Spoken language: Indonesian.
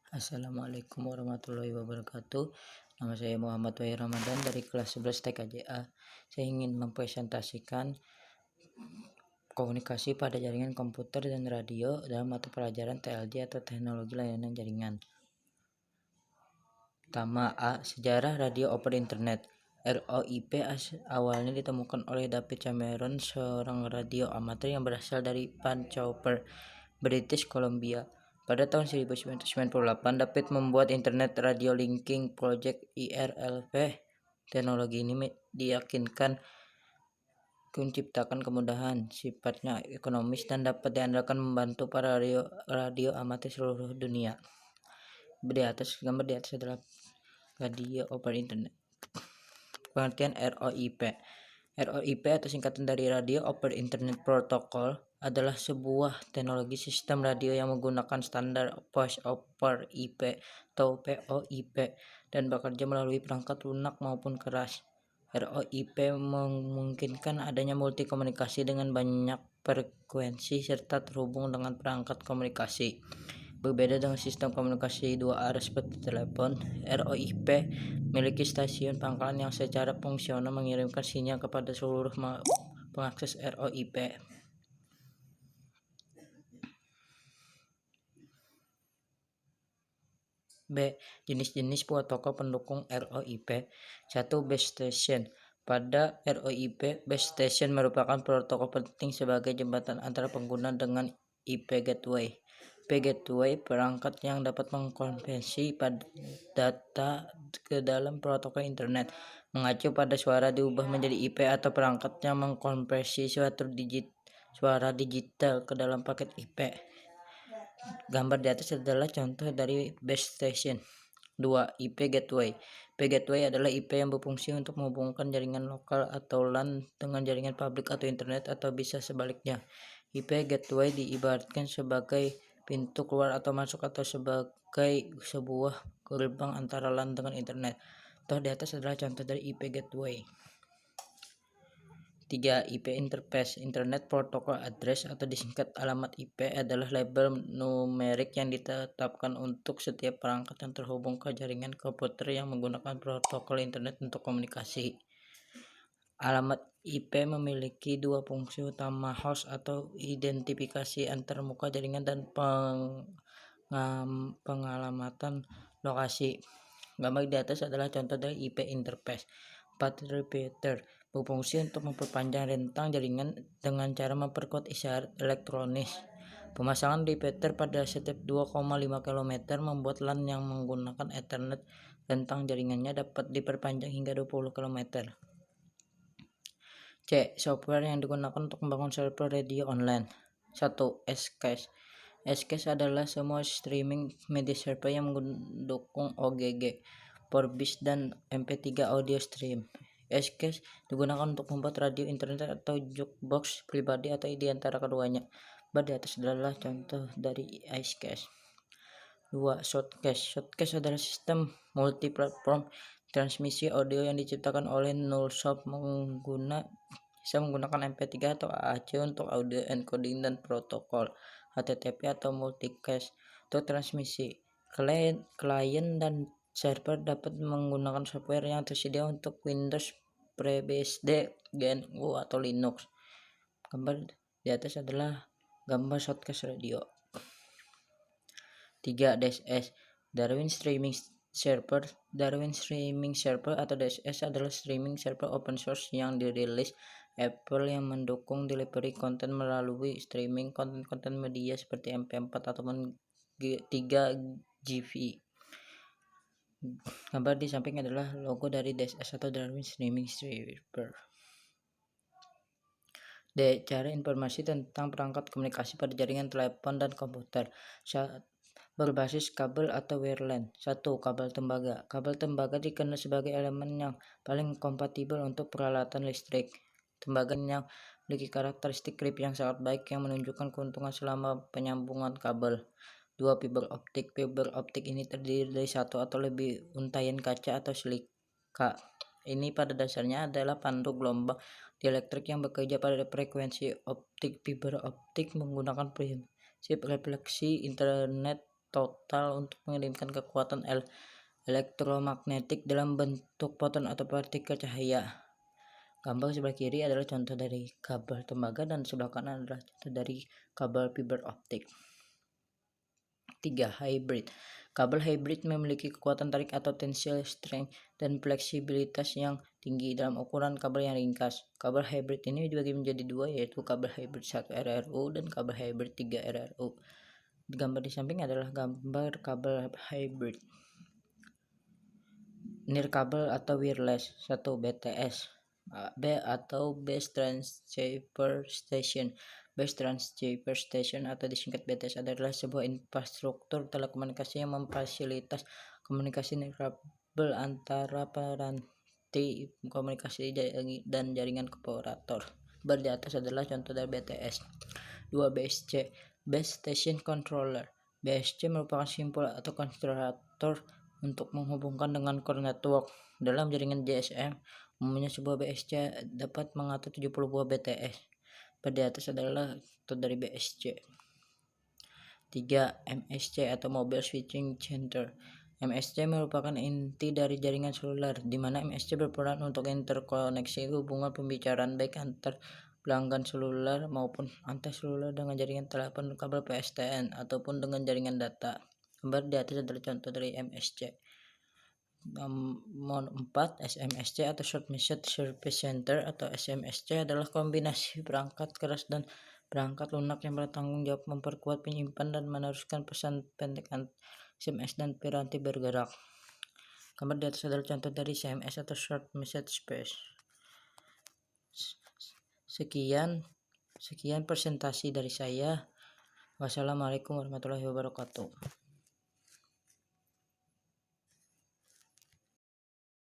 Assalamualaikum warahmatullahi wabarakatuh. Nama saya Muhammad Wahyu Ramadan dari kelas 11 TKJA. Saya ingin mempresentasikan komunikasi pada jaringan komputer dan radio dalam mata pelajaran TLJ atau teknologi layanan jaringan. Pertama A. Sejarah radio over internet. ROIP awalnya ditemukan oleh David Cameron, seorang radio amatir yang berasal dari Vancouver, British Columbia. Pada tahun 1998, David membuat Internet Radio Linking Project (IRLP). Teknologi ini diyakinkan menciptakan kemudahan, sifatnya ekonomis, dan dapat diandalkan membantu para radio amatir seluruh dunia. Gambar di atas adalah radio over internet. Pengertian ROIP. ROIP atau singkatan dari Radio Over Internet Protocol adalah sebuah teknologi sistem radio yang menggunakan standar Voice over IP atau VoIP dan bekerja melalui perangkat lunak maupun keras. ROIP memungkinkan adanya multi komunikasi dengan banyak frekuensi serta terhubung dengan perangkat komunikasi. Berbeda dengan sistem komunikasi dua arah seperti telepon, ROIP memiliki stasiun pangkalan yang secara fungsional mengirimkan sinyal kepada seluruh pengakses ROIP. B. Jenis-jenis protokol pendukung ROIP. 1. Base station. Pada ROIP, base station merupakan protokol penting sebagai jembatan antara pengguna dengan IP gateway. IP gateway perangkat yang dapat mengkonversi data ke dalam protokol internet. Mengacu pada suara diubah menjadi IP atau perangkat yang mengkonversi suara digital ke dalam paket IP. Gambar di atas adalah contoh dari base station. 2. IP gateway. IP gateway adalah IP yang berfungsi untuk menghubungkan jaringan lokal atau LAN dengan jaringan publik atau internet, atau bisa sebaliknya. IP gateway diibaratkan sebagai pintu keluar atau masuk atau sebagai sebuah gerbang antara LAN dengan internet. Contoh di atas adalah contoh dari IP gateway. 3. IP interface. Internet Protocol Address atau disingkat alamat IP adalah label numerik yang ditetapkan untuk setiap perangkat yang terhubung ke jaringan komputer yang menggunakan protokol internet untuk komunikasi. Alamat IP memiliki dua fungsi utama: host atau identifikasi antarmuka jaringan dan pengalamatan lokasi. Gambar di atas adalah contoh dari IP interface. 4. Repeater berfungsi untuk memperpanjang rentang jaringan dengan cara memperkuat isyarat elektronis. Pemasangan repeater pada setiap 2,5 km membuat LAN yang menggunakan Ethernet rentang jaringannya dapat diperpanjang hingga 20 km. C. Software yang digunakan untuk membangun server radio online. 1. SCASE. SCASE adalah semua streaming media server yang mendukung OGG, Vorbis, dan MP3 audio stream. SCASE digunakan untuk membuat radio internet atau jukebox pribadi atau di antara keduanya. Di atas adalah contoh dari iSCASE. 2. Shortcast. Shortcast adalah sistem multi-platform transmisi audio yang diciptakan oleh Nullsoft bisa menggunakan MP3 atau AAC untuk audio encoding dan protokol HTTP atau multicast untuk transmisi. Klien dan server dapat menggunakan software yang tersedia untuk Windows, FreeBSD, GNU, atau Linux. Gambar di atas adalah gambar shortcast radio. 3. DSS. Darwin Streaming Server. Darwin Streaming Server atau DSS adalah streaming server open source yang dirilis Apple yang mendukung delivery konten melalui streaming konten media seperti MP4 ataupun 3GV. Gambar di samping adalah logo dari DSS atau Darwin Streaming Server. D. Cara informasi tentang perangkat komunikasi pada jaringan telepon dan komputer berbasis kabel atau wireline. 1. Kabel tembaga. Kabel tembaga dikenal sebagai elemen yang paling kompatibel untuk peralatan listrik. Tembaga yang memiliki karakteristik grip yang sangat baik yang menunjukkan keuntungan selama penyambungan kabel. 2. Fiber optik. Fiber optik ini terdiri dari satu atau lebih untaian kaca atau silika. Ini pada dasarnya adalah pandu gelombang dielektrik yang bekerja pada frekuensi optik. Fiber optik menggunakan prinsip refleksi internet total untuk mengirimkan kekuatan elektromagnetik dalam bentuk foton atau partikel cahaya. Gambar sebelah kiri adalah contoh dari kabel tembaga dan sebelah kanan adalah contoh dari kabel fiber optik. 3. Hybrid. Kabel hybrid memiliki kekuatan tarik atau tensile strength dan fleksibilitas yang tinggi dalam ukuran kabel yang ringkas. Kabel hybrid ini dibagi menjadi dua, yaitu kabel hybrid 1 RRU dan kabel hybrid 3 RRU. Gambar di samping adalah gambar kabel hybrid. Nirkabel atau wireless. 1. BTS. B atau Base Transceiver Station. Base Transceiver Station atau disingkat BTS adalah sebuah infrastruktur telekomunikasi yang memfasilitas komunikasi nirkabel antara peranti komunikasi dan jaringan operator. Bar di atas adalah contoh dari BTS. 2. BSC. Base Station Controller. BSC merupakan simbol atau konstruator untuk menghubungkan dengan core network. Dalam jaringan GSM, umumnya sebuah BSC dapat mengatur 70 buah BTS. Pada atas adalah contoh dari BSC. 3. MSC atau Mobile Switching Center. MSC merupakan inti dari jaringan seluler, di mana MSC berperan untuk interkoneksi hubungan pembicaraan baik antar pelanggan seluler maupun antar seluler dengan jaringan telepon kabel PSTN ataupun dengan jaringan data. Gambar di atas adalah contoh dari MSC. Nomor 4, SMSC atau Short Message Service Center atau SMSC adalah kombinasi perangkat keras dan perangkat lunak yang bertanggung jawab memperkuat, menyimpan, dan meneruskan pesan pendek SMS dan piranti bergerak. Gambar di atas adalah contoh dari SMS atau Short Message Space. Sekian presentasi dari saya. Wassalamualaikum warahmatullahi wabarakatuh.